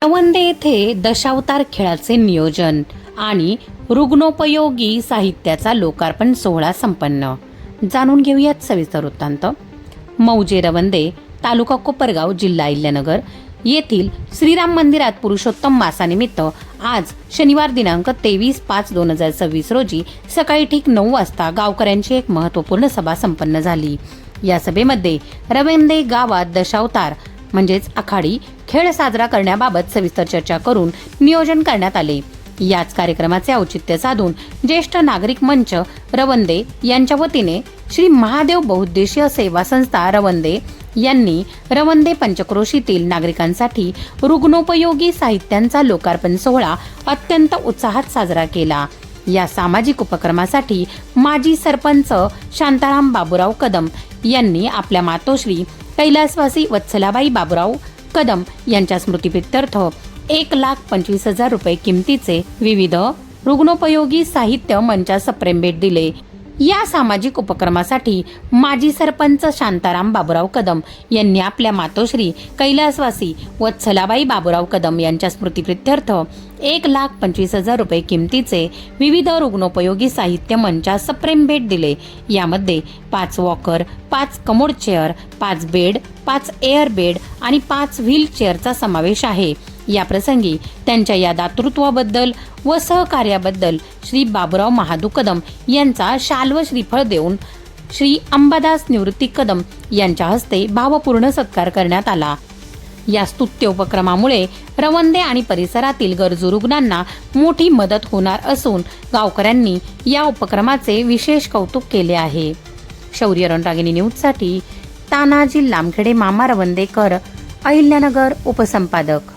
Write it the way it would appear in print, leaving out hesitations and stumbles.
रवंदे येथे दशावतार खेळाचे नियोजन आणि रुग्णोपयोगी साहित्याचा लोकार्पण सोहळा संपन्न। जाणून घेऊयात सविस्तर वृत्तांत। मौजे रवंदे, तालुका कोपरगाव, जिल्हा अहिल्यानगर येथील श्रीराम मंदिरात पुरुषोत्तम मासानिमित्त आज शनिवार दिनांक 23/5/2026 रोजी सकाळी ठीक 9 वाजता गावकऱ्यांची एक महत्त्वपूर्ण सभा संपन्न झाली। या सभेमध्ये रवंदे गावात दशावतार म्हणजेच आखाडी खेळ साजरा करण्याबाबत सविस्तर चर्चा करून नियोजन करण्यात आले। याच कार्यक्रमाचे औचित्य साधून ज्येष्ठ नागरिक मंच रवंदे यांच्या वतीने श्री महादेव बहुउद्देशीय सेवा संस्था रवंदे यांनी रवंदे पंचक्रोशीतील नागरिकांसाठी रुग्णोपयोगी साहित्यांचा लोकार्पण सोहळा अत्यंत उत्साहात साजरा केला। या सामाजिक उपक्रमासाठी माजी सरपंच शांताराम बाबूराव कदम यांनी आपल्या मातोश्री कैलासवासी वत्सलाबाई बाबूराव कदम यांच्या स्मृतिप्रीत्यर्थ 1,25,000 रुपये किमतीचे विविध रुग्णोपयोगी साहित्य मंचास प्रेम भेट दिले। या सामाजिक उपक्रमासाठी माजी सरपंच शांताराम बाबूराव कदम यांनी आपल्या मातोश्री कैलासवासी वत्सलाबाई बाबूराव कदम यांच्या स्मृतिप्रीत्यर्थ 1,25,000 रुपये किमतीचे विविध रुग्णोपयोगी साहित्य मंचास प्रेम भेट दिले। यामध्ये 5 walker, 5 commode chair, 5 bed, 5 air bed आणि 5 व्हील चेअरचा समावेश आहे। या प्रसंगी त्यांच्या या दातृत्वाबद्दल व सहकार्याबद्दल श्री बाबूराव महादू कदम यांचा शाल व श्रीफळ देऊन श्री अंबादास निवृत्ती कदम यांच्या हस्ते भावपूर्ण सत्कार करण्यात आला। या स्तुत्य उपक्रमामुळे रवंदे आणि परिसरातील गरजू रुग्णांना मोठी मदत होणार असून गावकऱ्यांनी या उपक्रमाचे विशेष कौतुक केले आहे। शौर्य रणरागिणी न्यूजसाठी तानाजी लामखेडे, मामा रवंदेकर, अहिल्यानगर, उपसंपादक।